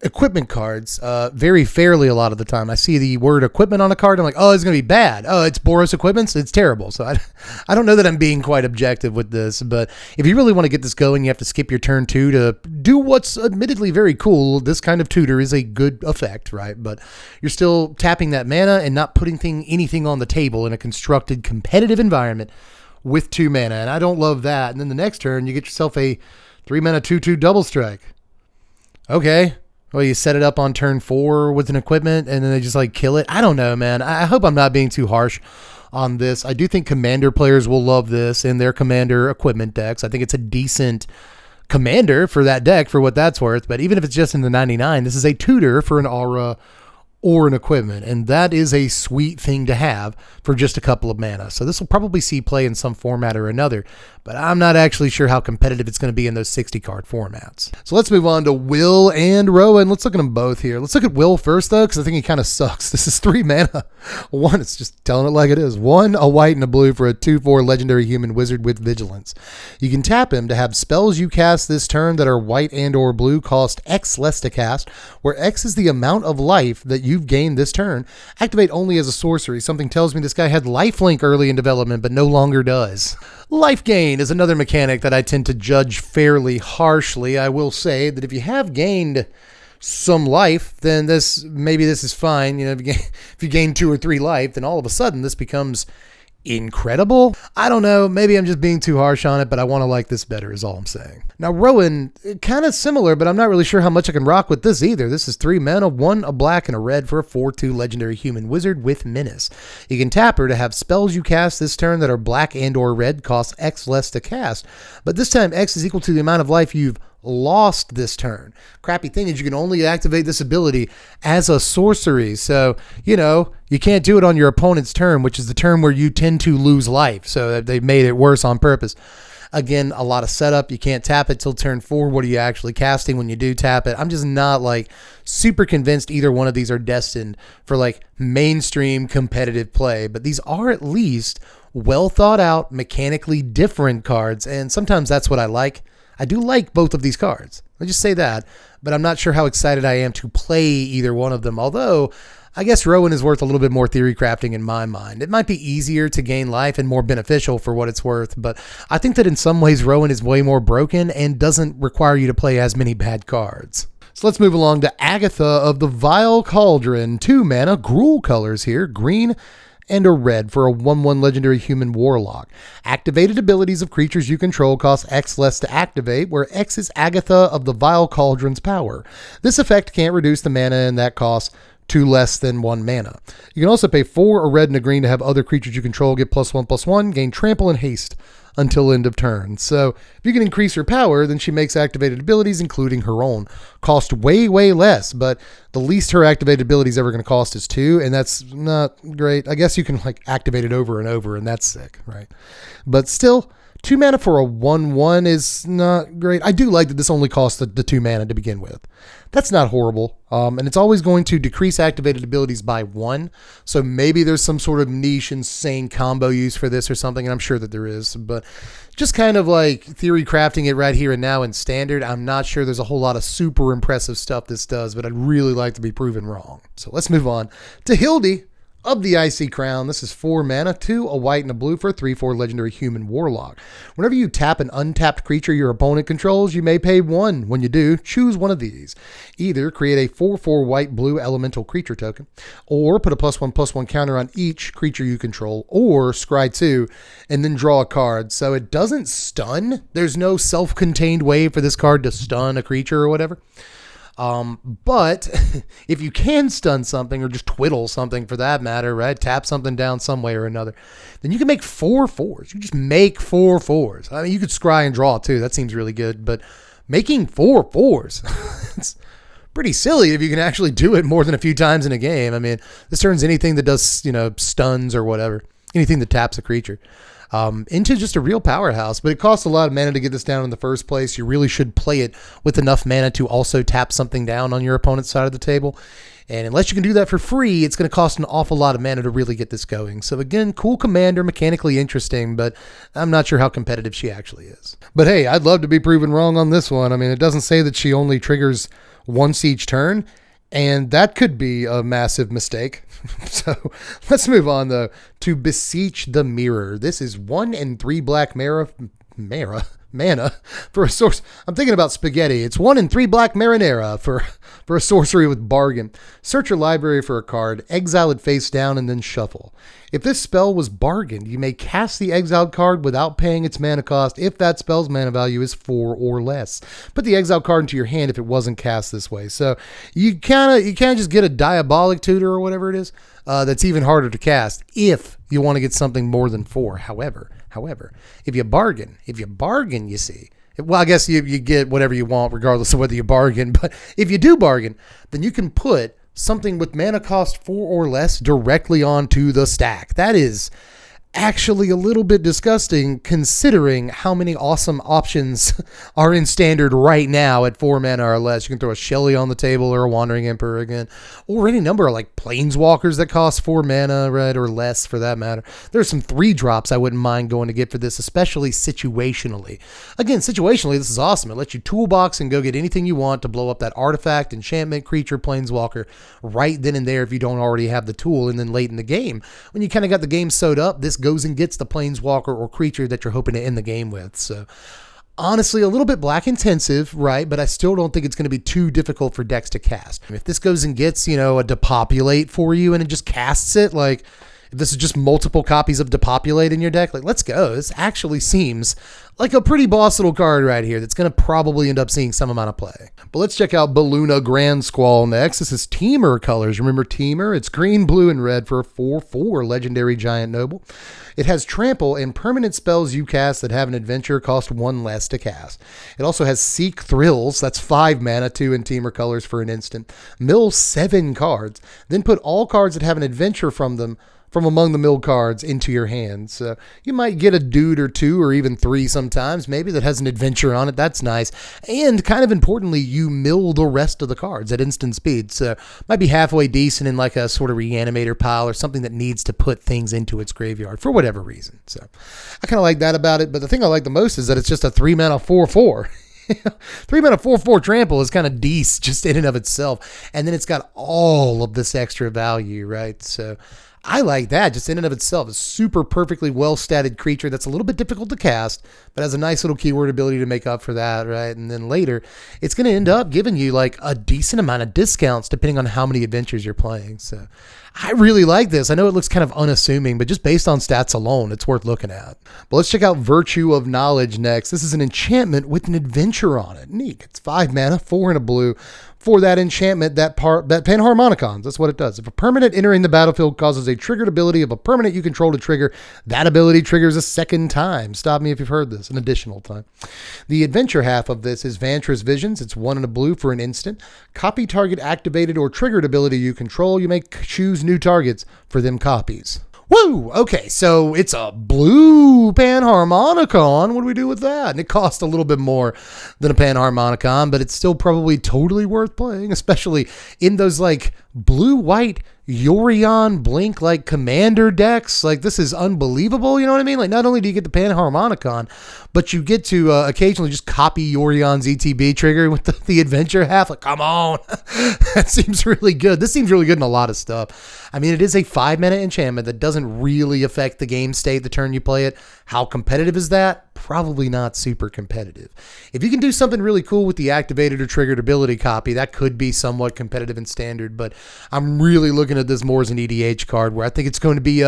equipment cards very fairly a lot of the time. I see the word equipment on a card, I'm like, oh, it's going to be bad. Oh, it's Boros Equipments? It's terrible. So I don't know that I'm being quite objective with this, but if you really want to get this going, you have to skip your turn 2 to do what's admittedly very cool. This kind of tutor is a good effect, right? But you're still tapping that mana and not putting anything on the table in a constructed competitive environment with 2 mana, and I don't love that. And then the next turn, you get yourself a 3 mana 2/2 double strike. Okay. Well, you set it up on turn 4 with an equipment, and then they just like kill it. I don't know, man. I hope I'm not being too harsh on this. I do think commander players will love this in their commander equipment decks. I think it's a decent commander for that deck for what that's worth. But even if it's just in the 99, this is a tutor for an aura or an equipment, and that is a sweet thing to have for just a couple of mana. So this will probably see play in some format or another, but I'm not actually sure how competitive it's going to be in those 60 card formats. So let's move on to Will and Rowan. Let's look at them both here. Let's look at Will first, though, because I think he kind of sucks. This is 3 mana. 1, it's just telling it like it is. 1, a white and a blue for a 2/4 legendary human wizard with vigilance. You can tap him to have spells you cast this turn that are white and or blue cost X less to cast, where X is the amount of life that you've gained this turn. Activate only as a sorcery. Something tells me this guy had lifelink early in development, but no longer does. Life gain is another mechanic that I tend to judge fairly harshly. I will say that if you have gained some life, then maybe this is fine. You know, if you gain 2 or 3 life, then all of a sudden this becomes incredible. I don't know. Maybe I'm just being too harsh on it, but I want to like this better is all I'm saying. Now, Rowan, kind of similar, but I'm not really sure how much I can rock with this either. This is 3 mana, 1, a black, and a red for a 4/2 legendary human wizard with menace. You can tap her to have spells you cast this turn that are black and or red cost X less to cast, but this time X is equal to the amount of life you've lost this turn. Crappy thing is you can only activate this ability as a sorcery. So, you know, you can't do it on your opponent's turn, which is the turn where you tend to lose life. So they made it worse on purpose. Again, a lot of setup. You can't tap it till turn 4. What are you actually casting when you do tap it? I'm just not like super convinced either one of these are destined for like mainstream competitive play, but these are at least well thought out, mechanically different cards. And sometimes that's what I like. I do like both of these cards. I'll just say that, but I'm not sure how excited I am to play either one of them. Although I guess Rowan is worth a little bit more theory crafting in my mind. It might be easier to gain life and more beneficial for what it's worth, but I think that in some ways Rowan is way more broken and doesn't require you to play as many bad cards. So let's move along to Agatha of the Vile Cauldron. 2 mana, Gruul colors here, green and a red for a 1/1 legendary human warlock. Activated abilities of creatures you control cost X less to activate, where X is Agatha of the Vile Cauldron's power. This effect can't reduce the mana, and that costs 2 less than 1 mana. You can also pay 4, a red and a green to have other creatures you control get +1/+1, gain trample and haste until end of turn. So if you can increase her power, then she makes activated abilities, including her own. Cost way, way less, but the least her activated ability is ever going to cost is 2, and that's not great. I guess you can like activate it over and over, and that's sick, right? But still, 2 mana for a 1/1 is not great. I do like that this only costs the 2 mana to begin with. That's not horrible. And it's always going to decrease activated abilities by 1. So maybe there's some sort of niche insane combo use for this or something, and I'm sure that there is. But just kind of like theory crafting it right here and now in standard, I'm not sure there's a whole lot of super impressive stuff this does, but I'd really like to be proven wrong. So let's move on to Hildy of the Icy Crown. This is 4 mana, 2, a white and a blue for a 3/4 legendary human warlock. Whenever you tap an untapped creature your opponent controls, you may pay 1. When you do, choose one of these. Either create a 4/4 white blue elemental creature token, or put a +1/+1 counter on each creature you control, or scry 2 and then draw a card. So it doesn't stun. There's no self-contained way for this card to stun a creature or whatever. But if you can stun something or just twiddle something for that matter, right? Tap something down some way or another, then you can make 4/4s. You just make 4/4s. I mean, you could scry and draw too. That seems really good, but making 4/4s, it's pretty silly if you can actually do it more than a few times in a game. I mean, this turns anything that does, you know, stuns or whatever, anything that taps a creature. into just a real powerhouse. But it costs a lot of mana to get this down in the first place. You really should play it with enough mana to also tap something down on your opponent's side of the table. And unless you can do that for free, it's going to cost an awful lot of mana to really get this going. So again, cool commander, mechanically interesting, but I'm not sure how competitive she actually is. But hey, I'd love to be proven wrong on this one. I mean, it doesn't say that she only triggers once each turn, and that could be a massive mistake. So let's move on, though, to Beseech the Mirror. This is 1 and 3 black mana for a source. I'm thinking about spaghetti. It's 1 and 3 black marinara for a sorcery with bargain. Search your library for a card, exile it face down, and then shuffle. If this spell was bargained, you may cast the exiled card without paying its mana cost if that spell's mana value is 4 or less. Put the exiled card into your hand if it wasn't cast this way. So you can't just get a diabolic tutor or whatever it is. That's even harder to cast if you want to get something more than 4. However, if you bargain, you see, well, I guess you get whatever you want regardless of whether you bargain. But if you do bargain, then you can put something with mana cost 4 or less directly onto the stack. That is actually a little bit disgusting considering how many awesome options are in standard right now at 4 mana or less. You can throw a Shelly on the table or a Wandering Emperor again, or any number of like planeswalkers that cost 4 mana, right, or less for that matter. There's some 3 drops I wouldn't mind going to get for this, especially situationally. Again, situationally, this is awesome. It lets you toolbox and go get anything you want to blow up that artifact, enchantment, creature, planeswalker right then and there if you don't already have the tool. And then late in the game, when you kind of got the game sewed up, this goes and gets the planeswalker or creature that you're hoping to end the game with. So honestly, a little bit black intensive, right? But I still don't think it's going to be too difficult for decks to cast. If this goes and gets, a depopulate for you and it just casts it, like if this is just multiple copies of depopulate in your deck, like let's go. This actually seems like a pretty boss little card right here that's going to probably end up seeing some amount of play. But let's check out Baluna Grandsquirrel next. This is Temur colors. Remember Temur? It's green, blue, and red for a 4/4 legendary giant noble. It has trample, and permanent spells you cast that have an adventure cost 1 less to cast. It also has Seek Thrills. That's 5 mana, 2 in Temur colors for an instant. Mill 7 cards. Then put all cards that have an adventure from among the mill cards into your hand. So you might get a dude or 2 or even 3 sometimes, maybe, that has an adventure on it. That's nice. And kind of importantly, you mill the rest of the cards at instant speed. So might be halfway decent in like a sort of reanimator pile or something that needs to put things into its graveyard for whatever reason. So I kind of like that about it. But the thing I like the most is that it's just a 3 mana 4/4. 3 mana 4/4 trample is kind of decent just in and of itself. And then it's got all of this extra value, right? So I like that just in and of itself. A super perfectly well-statted creature that's a little bit difficult to cast, but has a nice little keyword ability to make up for that, right? And then later, it's going to end up giving you like a decent amount of discounts depending on how many adventures you're playing. So I really like this. I know it looks kind of unassuming, but just based on stats alone, it's worth looking at. But let's check out Virtue of Knowledge next. This is an enchantment with an adventure on it. Neat. It's 5 mana, 4 and a blue. For that enchantment, that Panharmonicons, that's what it does. If a permanent entering the battlefield causes a triggered ability of a permanent you control to trigger, that ability triggers a second time. Stop me if you've heard this, an additional time. The adventure half of this is Vantress Visions. It's 1 and a blue for an instant. Copy target activated or triggered ability you control. You may choose new targets for them copies. Woo! Okay, so it's a blue Panharmonicon. What do we do with that? And it costs a little bit more than a Panharmonicon, but it's still probably totally worth playing, especially in those like blue-white Yorion Blink like commander decks. Like this is unbelievable, you know what I mean? Like not only do you get the Panharmonicon, but you get to occasionally just copy Yorion's ETB trigger with the adventure half. Like come on. That seems really good. This seems really good in a lot of stuff. I mean, it is a 5 mana enchantment that doesn't really affect the game state the turn you play it. How competitive is that? Probably not super competitive. If you can do something really cool with the activated or triggered ability copy, that could be somewhat competitive in standard, but I'm really looking at this more as an EDH card where I think it's going to be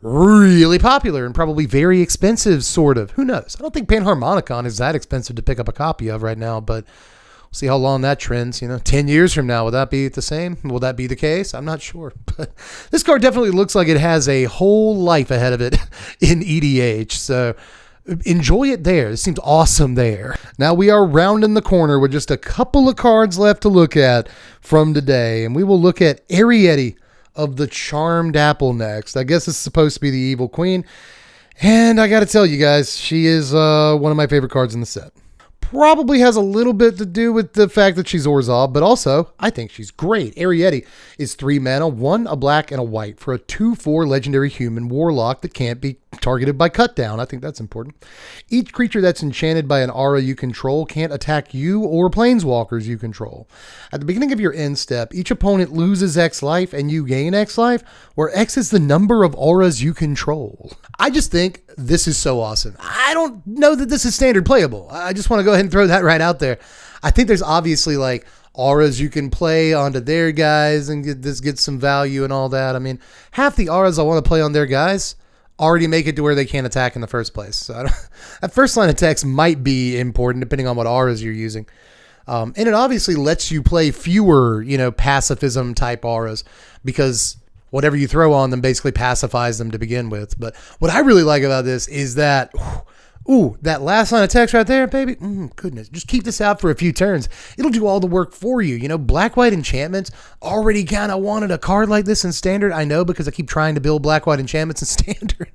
really popular and probably very expensive, sort of. Who knows? I don't think Panharmonicon is that expensive to pick up a copy of right now, but we'll see how long that trends. 10 years from now, will that be the same? Will that be the case? I'm not sure, but this card definitely looks like it has a whole life ahead of it in EDH, so enjoy it there. It seems awesome there. Now we are rounding the corner with just a couple of cards left to look at from today, and we will look at Ariete of the Charmed Apple next. I guess it's supposed to be the Evil Queen. And I got to tell you guys, she is one of my favorite cards in the set. Probably has a little bit to do with the fact that she's Orzhov, but also I think she's great. Ariete is 3 mana, 1 a black and a white for a 2/4 legendary human warlock that can't be targeted by cut down. I think that's important. Each creature that's enchanted by an aura you control can't attack you or planeswalkers you control. At the beginning of your end step, each opponent loses X life and you gain X life, where X is the number of auras you control. I just think this is so awesome. I don't know that this is standard playable. I just want to go ahead and throw that right out there. I think there's obviously like auras you can play onto their guys and get some value and all that. I mean, half the auras I want to play on their guys already make it to where they can't attack in the first place. So that first line of text might be important depending on what auras you're using. And it obviously lets you play fewer, pacifism type auras because whatever you throw on them basically pacifies them to begin with. But what I really like about this is that, that last line of text right there, baby. Goodness, just keep this out for a few turns. It'll do all the work for you. Black-white enchantments already kind of wanted a card like this in Standard. I know because I keep trying to build black-white enchantments in Standard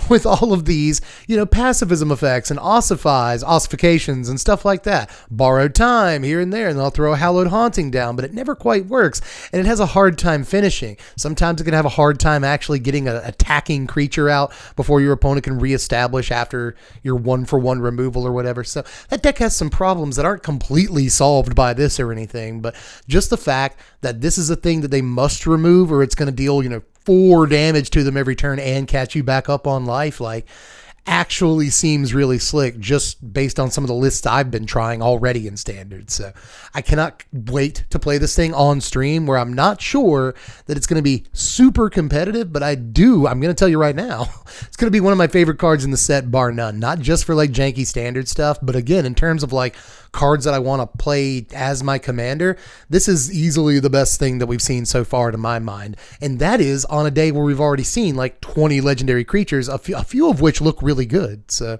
with all of these, pacifism effects and ossifications and stuff like that. Borrowed time here and there, and I'll throw a Hallowed Haunting down, but it never quite works, and it has a hard time finishing. Sometimes it can have a hard time actually getting an attacking creature out before your opponent can reestablish after your 1-for-1 removal or whatever. So that deck has some problems that aren't completely solved by this or anything, but just the fact that this is a thing that they must remove or it's going to deal, 4 damage to them every turn and catch you back up on life, actually seems really slick just based on some of the lists I've been trying already in Standard. So I cannot wait to play this thing on stream where I'm not sure that it's going to be super competitive, but I'm going to tell you right now, it's going to be one of my favorite cards in the set bar none, not just for janky Standard stuff, but again, in terms of cards that I want to play as my commander, this is easily the best thing that we've seen so far to my mind. And that is on a day where we've already seen 20 legendary creatures, a few of which look really good. So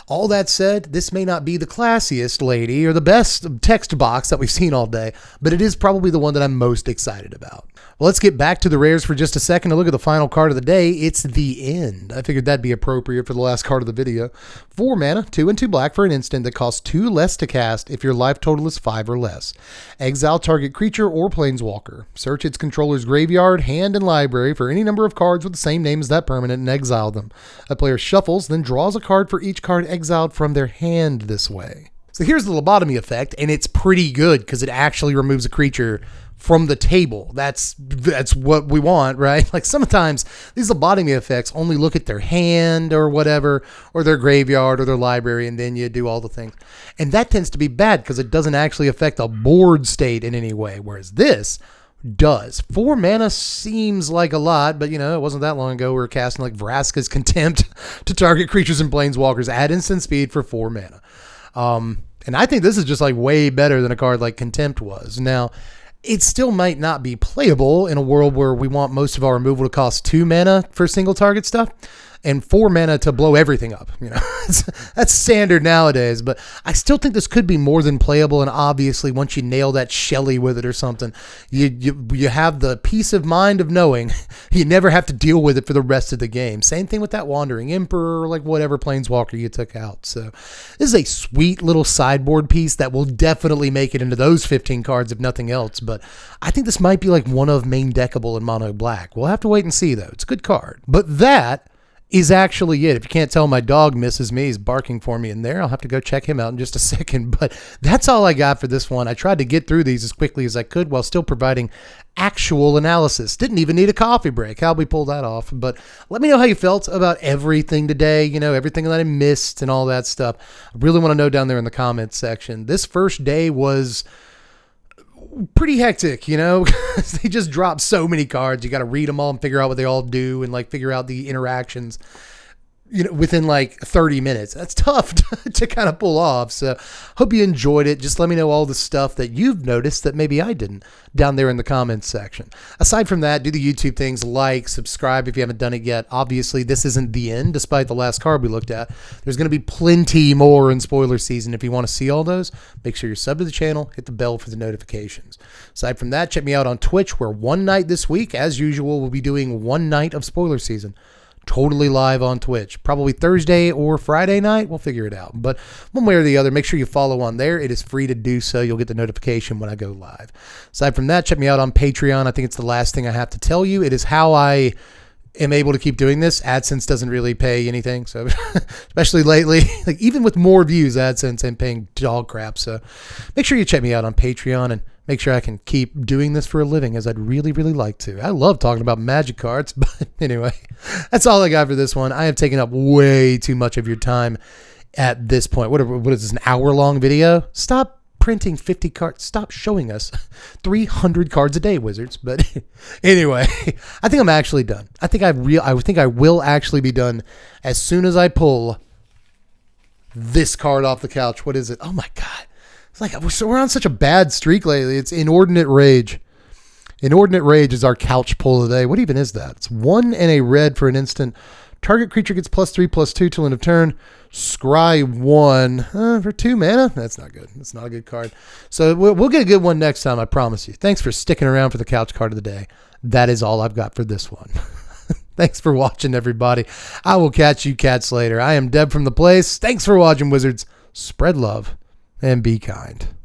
all that said, this may not be the classiest lady or the best text box that we've seen all day, but it is probably the one that I'm most excited about. Well, let's get back to the rares for just a second to look at the final card of the day. It's the End. I figured that'd be appropriate for the last card of the video. 4 mana, 2 and 2 black for an instant that costs 2 less to cast if your life total is 5 or less. Exile target creature or planeswalker. Search its controller's graveyard, hand, and library for any number of cards with the same name as that permanent and exile them. A player shuffles, then draws a card for each card exiled from their hand this way. So here's the lobotomy effect, and it's pretty good because it actually removes a creature from the table. That's what we want, right? Sometimes these lobotomy effects only look at their hand or whatever, or their graveyard or their library, and then you do all the things. And that tends to be bad because it doesn't actually affect a board state in any way, whereas this does. 4 mana seems like a lot, but it wasn't that long ago we were casting Vraska's Contempt to target creatures and planeswalkers at instant speed for 4 mana. And I think this is just way better than a card like Contempt was. Now, it still might not be playable in a world where we want most of our removal to cost 2 mana for single target stuff and 4 mana to blow everything up. That's standard nowadays, but I still think this could be more than playable. And obviously once you nail that Shelly with it or something, you have the peace of mind of knowing you never have to deal with it for the rest of the game. Same thing with that Wandering Emperor or whatever planeswalker you took out. So this is a sweet little sideboard piece that will definitely make it into those 15 cards if nothing else. But I think this might be one of main deckable in mono black. We'll have to wait and see though. It's a good card. But that is actually it. If you can't tell, my dog misses me. He's barking for me in there. I'll have to go check him out in just a second. But that's all I got for this one. I tried to get through these as quickly as I could while still providing actual analysis. Didn't even need a coffee break. How'd we pull that off? But let me know how you felt about everything today. Everything that I missed and all that stuff. I really want to know down there in the comments section. This first day was pretty hectic, they just dropped so many cards. You got to read them all and figure out what they all do and figure out the interactions, within 30 minutes. That's tough to kind of pull off. So hope you enjoyed it. Just let me know all the stuff that you've noticed that maybe I didn't down there in the comments section. Aside from that, do the YouTube things, subscribe if you haven't done it yet. Obviously, this isn't the end, despite the last card we looked at. There's going to be plenty more in spoiler season. If you want to see all those, make sure you're subbed to the channel, hit the bell for the notifications. Aside from that, check me out on Twitch, where one night this week, as usual, we'll be doing one night of spoiler season. totally live on Twitch. Probably Thursday or Friday night. We'll figure it out. But one way or the other, make sure you follow on there. It is free to do so. You'll get the notification when I go live. Aside from that, check me out on Patreon. I think it's the last thing I have to tell you. It is how I am able to keep doing this. AdSense doesn't really pay anything. So especially lately, like even with more views, AdSense ain't paying dog crap. So make sure you check me out on Patreon and make sure I can keep doing this for a living, as I'd really, really like to. I love talking about Magic cards, but anyway, that's all I got for this one. I have taken up way too much of your time at this point. What is this, an hour-long video? Stop printing 50 cards. Stop showing us 300 cards a day, Wizards. But anyway, I think I'm actually done. I think I will actually be done as soon as I pull this card off the couch. What is it? Oh my God. It's like we're on such a bad streak lately. It's Inordinate Rage. Inordinate Rage is our couch pull today. What even is that? It's 1 and a red for an instant. Target creature gets +3/+2 till end of turn. Scry 1 for 2 mana. That's not good. That's not a good card. So we'll get a good one next time, I promise you. Thanks for sticking around for the couch card of the day. That is all I've got for this one. Thanks for watching, everybody. I will catch you cats later. I am Deb from The Place. Thanks for watching, Wizards. Spread love and be kind.